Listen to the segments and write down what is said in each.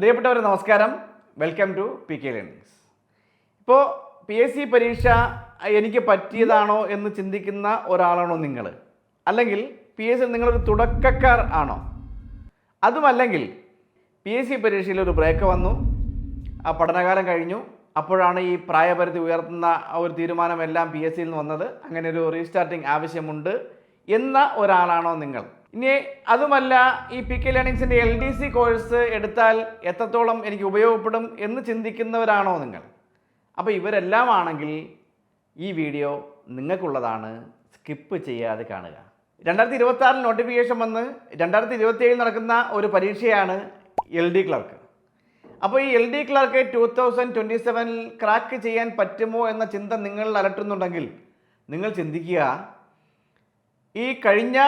പ്രിയപ്പെട്ടവരെ നമസ്കാരം, welcome to P K learnings. ഇപ്പോൾ പി എസ് സി പരീക്ഷ എനിക്ക് പറ്റിയതാണോ എന്ന് ചിന്തിക്കുന്ന ഒരാളാണോ നിങ്ങൾ? അല്ലെങ്കിൽ പി എസ് സി നിങ്ങളൊരു തുടക്കക്കാർ ആണോ? അതുമല്ലെങ്കിൽ പി എസ് സി പരീക്ഷയിൽ ഒരു ബ്രേക്ക് വന്നു, ആ പഠനകാലം കഴിഞ്ഞു, അപ്പോഴാണ് ഈ പ്രായപരിധി ഉയർത്തുന്ന ഒരു തീരുമാനമെല്ലാം പി എസ് സിയിൽ നിന്ന് വന്നത്, അങ്ങനെ ഒരു റീസ്റ്റാർട്ടിങ് ആവശ്യമുണ്ട് എന്ന ഒരാളാണോ നിങ്ങൾ? ഇനി അതുമല്ല, ഈ പി കെ ലേണിങ്സിൻ്റെ LDC കോഴ്സ് എടുത്താൽ എത്രത്തോളം എനിക്ക് ഉപയോഗപ്പെടും എന്ന് ചിന്തിക്കുന്നവരാണോ നിങ്ങൾ? അപ്പോൾ ഇവരെല്ലാം ആണെങ്കിൽ ഈ വീഡിയോ നിങ്ങൾക്കുള്ളതാണ്, സ്കിപ്പ് ചെയ്യാതെ കാണുക. 2026 നോട്ടിഫിക്കേഷൻ വന്ന് 2027 നടക്കുന്ന ഒരു പരീക്ഷയാണ് LD ക്ലർക്ക്. അപ്പോൾ ഈ LD ക്ലർക്ക് 2027 ക്രാക്ക് ചെയ്യാൻ പറ്റുമോ എന്ന ചിന്ത നിങ്ങൾ അലട്ടുന്നുണ്ടെങ്കിൽ നിങ്ങൾ ചിന്തിക്കുക, ഈ കഴിഞ്ഞ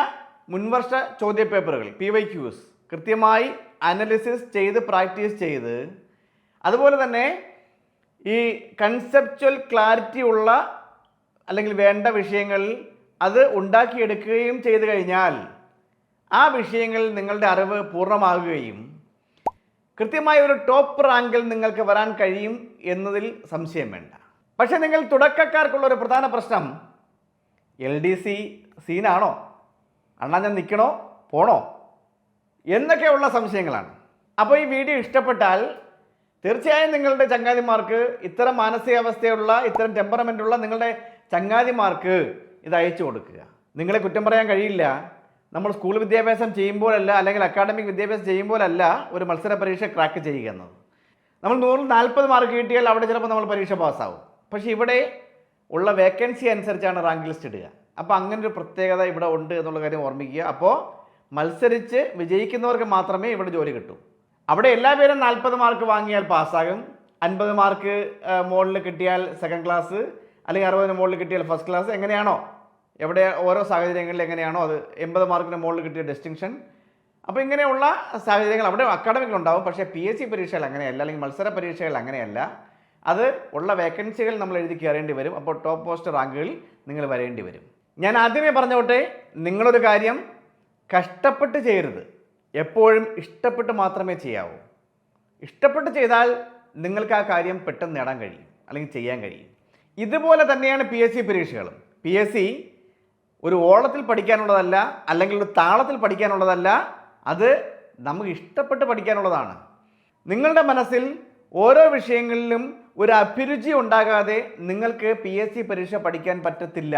മുൻവർഷ ചോദ്യപേപ്പറുകൾ PYQs കൃത്യമായി അനാലിസിസ് ചെയ്ത് പ്രാക്ടീസ് ചെയ്ത്, അതുപോലെ തന്നെ ഈ കൺസെപ്ച്വൽ ക്ലാരിറ്റി ഉള്ള അല്ലെങ്കിൽ വേണ്ട വിഷയങ്ങളിൽ അത് ഉണ്ടാക്കിയെടുക്കുകയും ചെയ്തു കഴിഞ്ഞാൽ ആ വിഷയങ്ങളിൽ നിങ്ങളുടെ അറിവ് പൂർണ്ണമാകുകയും കൃത്യമായ ഒരു ടോപ്പ് റാങ്കിൽ നിങ്ങൾക്ക് വരാൻ കഴിയും എന്നതിൽ സംശയം വേണ്ട. പക്ഷേ നിങ്ങൾ തുടക്കക്കാർക്കുള്ള ഒരു പ്രധാന പ്രശ്നം, LDC സീനാണോ, അണ്ണാ ഞാൻ നിൽക്കണോ പോണോ എന്നൊക്കെയുള്ള സംശയങ്ങളാണ്. അപ്പോൾ ഈ വീഡിയോ ഇഷ്ടപ്പെട്ടാൽ തീർച്ചയായും നിങ്ങളുടെ ചങ്ങാതിമാർക്ക്, ഇത്തരം മാനസികാവസ്ഥയുള്ള ഇത്തരം ടെമ്പറമെൻ്റുള്ള നിങ്ങളുടെ ചങ്ങാതിമാർക്ക് ഇത് അയച്ചു കൊടുക്കുക. നിങ്ങളെ കുറ്റം പറയാൻ കഴിയില്ല. നമ്മൾ സ്കൂൾ വിദ്യാഭ്യാസം ചെയ്യുമ്പോഴല്ല, അല്ലെങ്കിൽ അക്കാഡമിക് വിദ്യാഭ്യാസം ചെയ്യുമ്പോഴല്ല ഒരു മത്സര പരീക്ഷ ക്രാക്ക് ചെയ്യുക എന്നത്. നമ്മൾ 140 മാർക്ക് കിട്ടിയാൽ അവിടെ ചിലപ്പോൾ നമ്മൾ പരീക്ഷ പാസ്സാവും. പക്ഷേ ഇവിടെ ഉള്ള വേക്കൻസി അനുസരിച്ചാണ് റാങ്ക് ലിസ്റ്റ് ഇടുക. അപ്പോൾ അങ്ങനൊരു പ്രത്യേകത ഇവിടെ ഉണ്ട് എന്നുള്ള കാര്യം ഓർമ്മിക്കുക. അപ്പോൾ മത്സരിച്ച് വിജയിക്കുന്നവർക്ക് മാത്രമേ ഇവിടെ ജോലി കിട്ടൂ. അവിടെ എല്ലാ പേരും 40 മാർക്ക് വാങ്ങിയാൽ പാസ്സാകും, 50 മാർക്ക് മുകളിൽ കിട്ടിയാൽ സെക്കൻഡ് ക്ലാസ്, അല്ലെങ്കിൽ 60 മുകളിൽ കിട്ടിയാൽ ഫസ്റ്റ് ക്ലാസ്, എങ്ങനെയാണോ എവിടെ ഓരോ സാഹചര്യങ്ങളിൽ എങ്ങനെയാണോ അത് 80 മാർക്കിന് മുകളിൽ കിട്ടിയ ഡിസ്റ്റിങ്ഷൻ. അപ്പോൾ ഇങ്ങനെയുള്ള സാഹചര്യങ്ങൾ അവിടെ അക്കാഡമിക്കിലുണ്ടാവും. പക്ഷേ PSC പരീക്ഷകൾ അങ്ങനെയല്ല, അല്ലെങ്കിൽ മത്സര പരീക്ഷകൾ അങ്ങനെയല്ല. അത് ഉള്ള വേക്കൻസികൾ നമ്മൾ എഴുതി കയറേണ്ടി വരും. അപ്പോൾ ടോപ്പ് പോസ്റ്റ് റാങ്കുകളിൽ നിങ്ങൾ വരേണ്ടി വരും. ഞാൻ ആദ്യമേ പറഞ്ഞോട്ടെ, നിങ്ങളൊരു കാര്യം കഷ്ടപ്പെട്ട് ചെയ്യരുത്, എപ്പോഴും ഇഷ്ടപ്പെട്ട് മാത്രമേ ചെയ്യാവൂ. ഇഷ്ടപ്പെട്ട് ചെയ്താൽ നിങ്ങൾക്ക് ആ കാര്യം പെട്ടെന്ന് നേടാൻ കഴിയും, അല്ലെങ്കിൽ ചെയ്യാൻ കഴിയും. ഇതുപോലെ തന്നെയാണ് PSC പരീക്ഷകളും. PSC ഒരു ഓളത്തിൽ പഠിക്കാനുള്ളതല്ല, അല്ലെങ്കിൽ ഒരു താളത്തിൽ പഠിക്കാനുള്ളതല്ല, അത് നമുക്ക് ഇഷ്ടപ്പെട്ട് പഠിക്കാനുള്ളതാണ്. നിങ്ങളുടെ മനസ്സിൽ ഓരോ വിഷയങ്ങളിലും ഒരു അഭിരുചി ഉണ്ടാകാതെ നിങ്ങൾക്ക് PSC പരീക്ഷ പഠിക്കാൻ പറ്റത്തില്ല.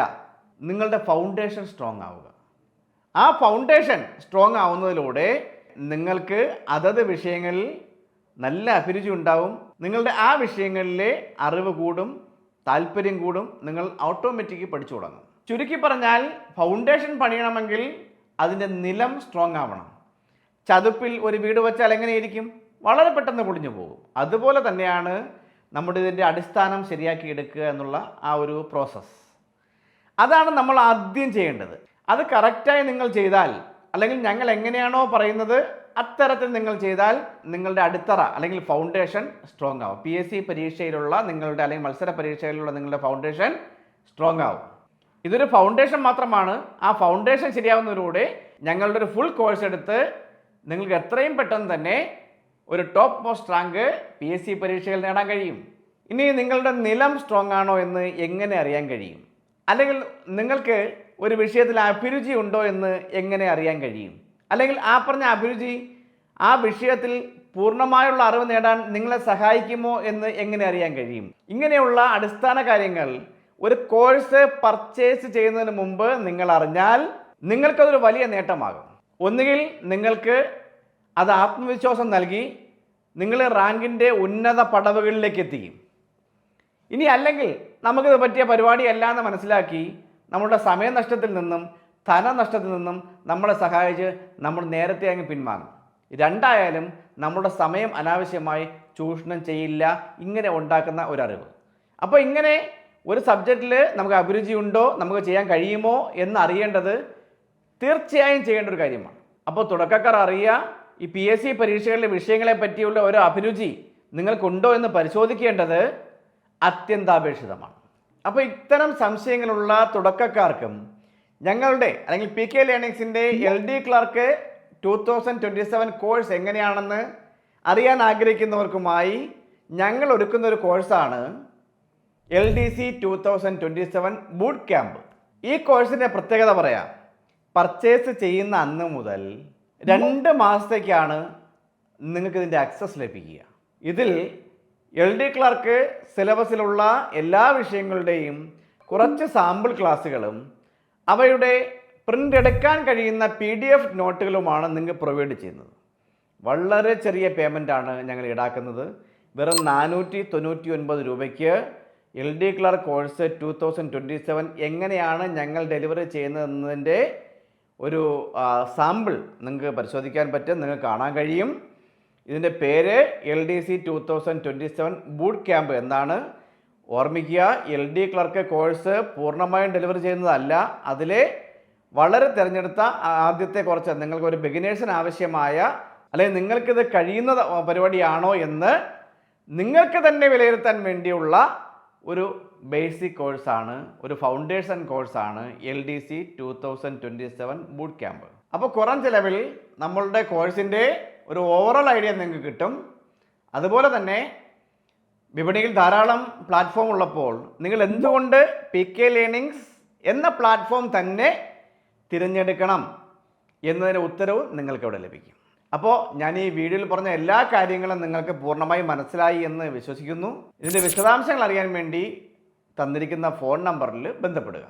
നിങ്ങളുടെ ഫൗണ്ടേഷൻ സ്ട്രോങ് ആവുക. ആ ഫൗണ്ടേഷൻ സ്ട്രോങ് ആവുന്നതിലൂടെ നിങ്ങൾക്ക് അതത് വിഷയങ്ങളിൽ നല്ല അഭിരുചി ഉണ്ടാവും. നിങ്ങളുടെ ആ വിഷയങ്ങളിലെ അറിവ് കൂടും, താല്പര്യം കൂടും, നിങ്ങൾ ഓട്ടോമാറ്റിക്കലി പഠിച്ചു തുടങ്ങും. ചുരുക്കി പറഞ്ഞാൽ, ഫൗണ്ടേഷൻ പണിയണമെങ്കിൽ അതിൻ്റെ നിലം സ്ട്രോങ് ആവണം. ചതുപ്പിൽ ഒരു വീട് വെച്ചാൽ എങ്ങനെയിരിക്കും? വളരെ പെട്ടെന്ന് പൊളിഞ്ഞു പോകും. അതുപോലെ തന്നെയാണ് നമ്മുടെ ഇതിൻ്റെ അടിസ്ഥാനം ശരിയാക്കി എടുക്കുക എന്നുള്ള ആ ഒരു പ്രോസസ്സ്. അതാണ് നമ്മൾ ആദ്യം ചെയ്യേണ്ടത്. അത് കറക്റ്റായി നിങ്ങൾ ചെയ്താൽ, അല്ലെങ്കിൽ ഞങ്ങൾ എങ്ങനെയാണോ പറയുന്നത് അത്തരത്തിൽ നിങ്ങൾ ചെയ്താൽ നിങ്ങളുടെ അടിത്തറ അല്ലെങ്കിൽ ഫൗണ്ടേഷൻ സ്ട്രോങ് ആവും. PSC പരീക്ഷയിലുള്ള നിങ്ങളുടെ, അല്ലെങ്കിൽ മത്സര പരീക്ഷയിലുള്ള നിങ്ങളുടെ ഫൗണ്ടേഷൻ സ്ട്രോങ് ആവും. ഇതൊരു ഫൗണ്ടേഷൻ മാത്രമാണ്. ആ ഫൗണ്ടേഷൻ ശരിയാവുന്നതിലൂടെ ഞങ്ങളുടെ ഒരു ഫുൾ കോഴ്സ് എടുത്ത് നിങ്ങൾക്ക് എത്രയും പെട്ടെന്ന് തന്നെ ഒരു ടോപ്പ് മോസ്റ്റ് റാങ്ക് PSC പരീക്ഷയിൽ നേടാൻ കഴിയും. ഇനി നിങ്ങളുടെ നിലം സ്ട്രോങ് ആണോ എന്ന് എങ്ങനെ അറിയാൻ കഴിയും? അല്ലെങ്കിൽ നിങ്ങൾക്ക് ഒരു വിഷയത്തിൽ അഭിരുചി ഉണ്ടോ എന്ന് എങ്ങനെ അറിയാൻ കഴിയും? അല്ലെങ്കിൽ ആ പറഞ്ഞ അഭിരുചി ആ വിഷയത്തിൽ പൂർണ്ണമായുള്ള അറിവ് നേടാൻ നിങ്ങളെ സഹായിക്കുമോ എന്ന് എങ്ങനെ അറിയാൻ കഴിയും? ഇങ്ങനെയുള്ള അടിസ്ഥാന കാര്യങ്ങൾ ഒരു കോഴ്സ് പർച്ചേസ് ചെയ്യുന്നതിന് മുമ്പ് നിങ്ങൾ അറിഞ്ഞാൽ നിങ്ങൾക്കതൊരു വലിയ നേട്ടമാകും. ഒന്നുകിൽ നിങ്ങൾക്ക് അത് ആത്മവിശ്വാസം നൽകി നിങ്ങളെ റാങ്കിൻ്റെ ഉന്നത പടവുകളിലേക്ക് എത്തിക്കും. ഇനി അല്ലെങ്കിൽ നമുക്കിത് പറ്റിയ പരിപാടിയല്ല എന്ന് മനസ്സിലാക്കി നമ്മുടെ സമയനഷ്ടത്തിൽ നിന്നും ധനനഷ്ടത്തിൽ നിന്നും നമ്മളെ സഹായിച്ച് നമ്മൾ നേരത്തെ അങ്ങ് പിന്മാറും. രണ്ടായാലും നമ്മുടെ സമയം അനാവശ്യമായി ചൂഷണം ചെയ്യില്ല ഇങ്ങനെ ഉണ്ടാക്കുന്ന ഒരറിവ്. അപ്പോൾ ഇങ്ങനെ ഒരു സബ്ജക്റ്റിൽ നമുക്ക് അഭിരുചി ഉണ്ടോ, നമുക്ക് ചെയ്യാൻ കഴിയുമോ എന്ന് അറിയേണ്ടത് തീർച്ചയായും ചെയ്യേണ്ട ഒരു കാര്യമാണ്. അപ്പോൾ തുടക്കക്കാർ അറിയുക, ഈ PSC പരീക്ഷകളിലെ വിഷയങ്ങളെ പറ്റിയുള്ള ഒരു അഭിരുചി നിങ്ങൾക്കുണ്ടോ എന്ന് പരിശോധിക്കേണ്ടത് അത്യന്താപേക്ഷിതമാണ്. അപ്പോൾ ഇത്തരം സംശയങ്ങളുള്ള തുടക്കക്കാർക്കും ഞങ്ങളുടെ, അല്ലെങ്കിൽ PK ലേണിങ്സിൻ്റെ LD ക്ലർക്ക് 2027 കോഴ്സ് എങ്ങനെയാണെന്ന്, അറിയാൻ ആഗ്രഹിക്കുന്നവർക്കുമായി ഞങ്ങൾ ഒരുക്കുന്ന ഒരു കോഴ്സാണ് LDC 2027 ബൂട്ട് ക്യാമ്പ്. ഈ കോഴ്സിൻ്റെ പ്രത്യേകത പറയാം. പർച്ചേസ് ചെയ്യുന്ന അന്ന് മുതൽ 2 മാസത്തേക്കാണ് നിങ്ങൾക്ക് ഇതിൻ്റെ ആക്സസ് ലഭിക്കുക. ഇതിൽ LD ക്ലർക്ക് സിലബസിലുള്ള എല്ലാ വിഷയങ്ങളുടെയും കുറച്ച് സാമ്പിൾ ക്ലാസ്സുകളും അവയുടെ പ്രിൻ്റ് എടുക്കാൻ കഴിയുന്ന PDF നോട്ടുകളുമാണ് നിങ്ങൾ പ്രൊവൈഡ് ചെയ്യുന്നത്. വളരെ ചെറിയ പേയ്മെൻറ്റാണ് ഞങ്ങൾ ഈടാക്കുന്നത്. വെറും 499 രൂപയ്ക്ക് LD ക്ലർക്ക് കോഴ്സ് 2027 എങ്ങനെയാണ് ഞങ്ങൾ ഡെലിവറി ചെയ്യുന്നതെന്നതിൻ്റെ ഒരു സാമ്പിൾ നിങ്ങൾക്ക് പരിശോധിക്കാൻ പറ്റും, നിങ്ങൾക്ക് കാണാൻ കഴിയും. ഇതിൻ്റെ പേര് LDC 2027 ബൂട്ട് ക്യാമ്പ് എന്നാണ്. ഓർമ്മിക്കുക, LD ക്ലർക്ക് കോഴ്സ് പൂർണ്ണമായും ഡെലിവറി ചെയ്യുന്നതല്ല. അതിലെ വളരെ തിരഞ്ഞെടുത്ത ആദ്യത്തെ കുറച്ച് നിങ്ങൾക്കൊരു ബിഗിനേഴ്സിന് ആവശ്യമായ അല്ലെങ്കിൽ നിങ്ങൾക്കിത് കഴിയുന്ന പരിപാടിയാണോ എന്ന് നിങ്ങൾക്ക് തന്നെ വിലയിരുത്താൻ വേണ്ടിയുള്ള ഒരു ബേസിക് കോഴ്സാണ്, ഒരു ഫൗണ്ടേഷൻ കോഴ്സാണ് LDC 2027 ബൂട്ട് ക്യാമ്പ്. അപ്പോൾ കുറഞ്ഞ ചിലവിൽ നമ്മളുടെ കോഴ്സിൻ്റെ ഒരു ഓവറോൾ ഐഡിയ നിങ്ങൾക്ക് കിട്ടും. അതുപോലെ തന്നെ വിപണിയിൽ ധാരാളം പ്ലാറ്റ്ഫോം ഉള്ളപ്പോൾ നിങ്ങൾ എന്തുകൊണ്ട് PK ലേണിങ്സ് എന്ന പ്ലാറ്റ്ഫോം തന്നെ തിരഞ്ഞെടുക്കണം എന്നതിന് ഉത്തരവ് നിങ്ങൾക്ക് ഇവിടെ ലഭിക്കും. അപ്പോൾ ഞാൻ ഈ വീഡിയോയിൽ പറഞ്ഞ എല്ലാ കാര്യങ്ങളും നിങ്ങൾക്ക് പൂർണ്ണമായി മനസ്സിലായി എന്ന് വിശ്വസിക്കുന്നു. ഇതിൻ്റെ വിശദാംശങ്ങൾ അറിയാൻ വേണ്ടി തന്നിരിക്കുന്ന ഫോൺ നമ്പറിൽ ബന്ധപ്പെടുക.